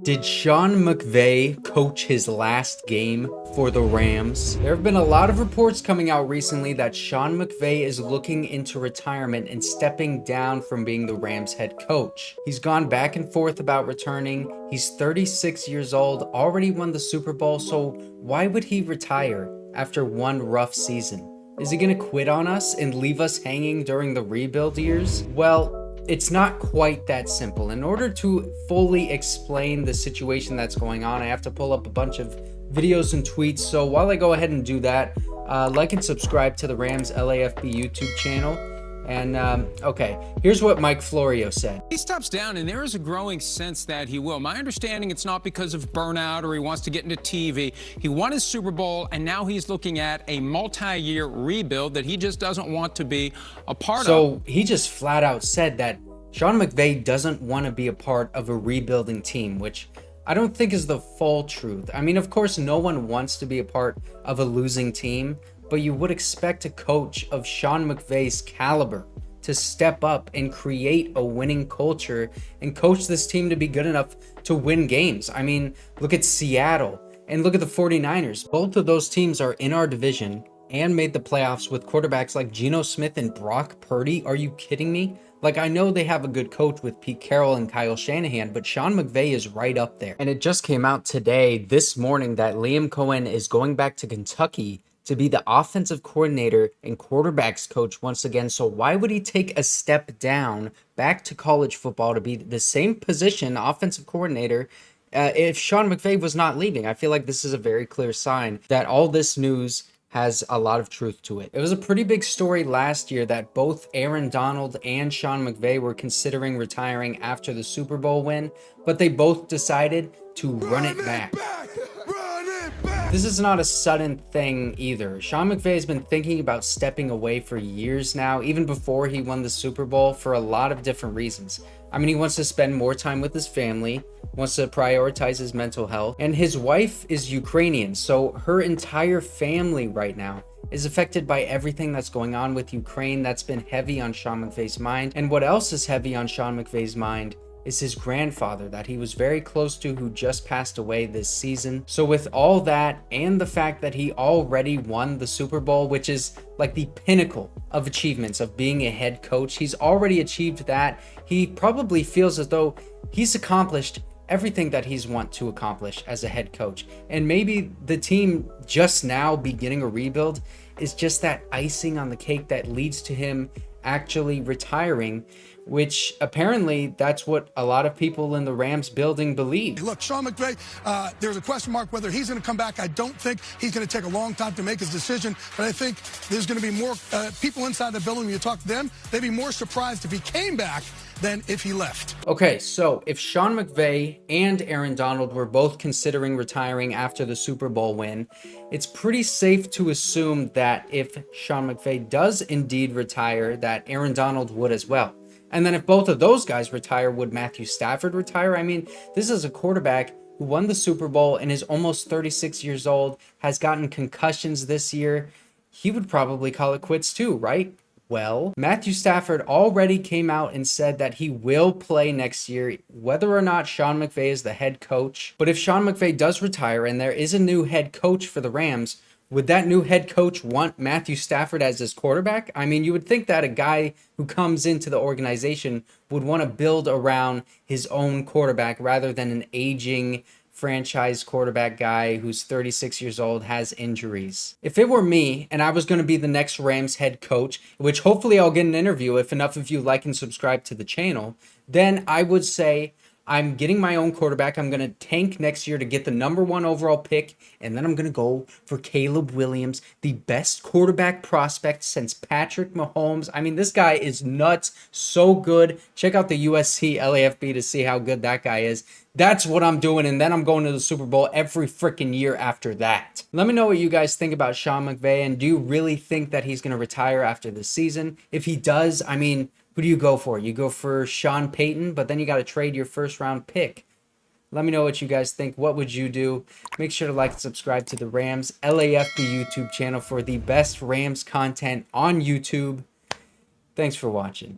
Did Sean McVay coach his last game for the Rams? There have been a lot of reports coming out recently that Sean McVay is looking into retirement and stepping down from being the Rams head coach. He's gone back and forth about returning. He's 36 years old, already won the Super Bowl, so why would he retire after one rough season? Is he gonna quit on us and leave us hanging during the rebuild years? Well, it's not quite that simple. In order to fully explain the situation that's going on, I have to pull up a bunch of videos and tweets. So while I go ahead and do that, like and subscribe to the Rams LAFB YouTube channel. And okay, here's what Mike Florio said. He steps down, and there is a growing sense that he will. My understanding, it's not because of burnout or he wants to get into TV. He won his Super Bowl, and now he's looking at a multi-year rebuild that he just doesn't want to be a part of. So he just flat out said that Sean McVay doesn't want to be a part of a rebuilding team, which I don't think is the full truth. I mean, of course, no one wants to be a part of a losing team, but you would expect a coach of Sean McVay's caliber to step up and create a winning culture and coach this team to be good enough to win games. I mean, look at Seattle and look at the 49ers. Both of those teams are in our division and made the playoffs with quarterbacks like Geno Smith and Brock Purdy. Are you kidding me? Like, I know they have a good coach with Pete Carroll and Kyle Shanahan, but Sean McVay is right up there. And it just came out today, this morning, that Liam Coen is going back to Kentucky to be the offensive coordinator and quarterbacks coach once again. So why would he take a step down back to college football to be the same position, offensive coordinator, if Sean McVay was not leaving? I feel like this is a very clear sign that all this news has a lot of truth to it. It was a pretty big story last year that both Aaron Donald and Sean McVay were considering retiring after the Super Bowl win, but they both decided to run it back. This is not a sudden thing either. Sean McVay has been thinking about stepping away for years now, even before he won the Super Bowl, for a lot of different reasons. I mean, he wants to spend more time with his family, wants to prioritize his mental health, and his wife is Ukrainian, so her entire family right now is affected by everything that's going on with Ukraine. That's been heavy on Sean McVay's mind. And what else is heavy on Sean McVay's mind is his grandfather that he was very close to, who just passed away this season. So with all that and the fact that he already won the Super Bowl, which is like the pinnacle of achievements of being a head coach, he's already achieved that. He probably feels as though he's accomplished everything that he's want to accomplish as a head coach. And maybe the team just now beginning a rebuild is just that icing on the cake that leads to him actually retiring, which apparently that's what a lot of people in the Rams building believe. Look, Sean McVay, there's a question mark whether he's going to come back. I don't think he's going to take a long time to make his decision, but I think there's going to be more people inside the building. When you talk to them, they'd be more surprised if he came back than if he left. Okay, so if Sean McVay and Aaron Donald were both considering retiring after the Super Bowl win, it's pretty safe to assume that if Sean McVay does indeed retire, that Aaron Donald would as well. And then if both of those guys retire, would Matthew Stafford retire? I mean, this is a quarterback who won the Super Bowl and is almost 36 years old, has gotten concussions this year. He would probably call it quits too, right? Well, Matthew Stafford already came out and said that he will play next year, whether or not Sean McVay is the head coach. But if Sean McVay does retire and there is a new head coach for the Rams, would that new head coach want Matthew Stafford as his quarterback? I mean, you would think that a guy who comes into the organization would want to build around his own quarterback rather than an aging franchise quarterback guy who's 36 years old, has injuries. If it were me and I was going to be the next Rams head coach, which hopefully I'll get an interview if enough of you like and subscribe to the channel, then I would say, I'm getting my own quarterback. I'm going to tank next year to get the #1 overall pick, and then I'm going to go for Caleb Williams, the best quarterback prospect since Patrick Mahomes. I mean, this guy is nuts, so good. Check out the USC LAFB to see how good that guy is. That's what I'm doing, and then I'm going to the Super Bowl every freaking year after that. Let me know what you guys think about Sean McVay, and do you really think that he's going to retire after this season? If he does, I mean, who do you go for? You go for Sean Payton, but then you got to trade your first-round pick. Let me know what you guys think. What would you do? Make sure to like and subscribe to the Rams LAFB YouTube channel for the best Rams content on YouTube. Thanks for watching.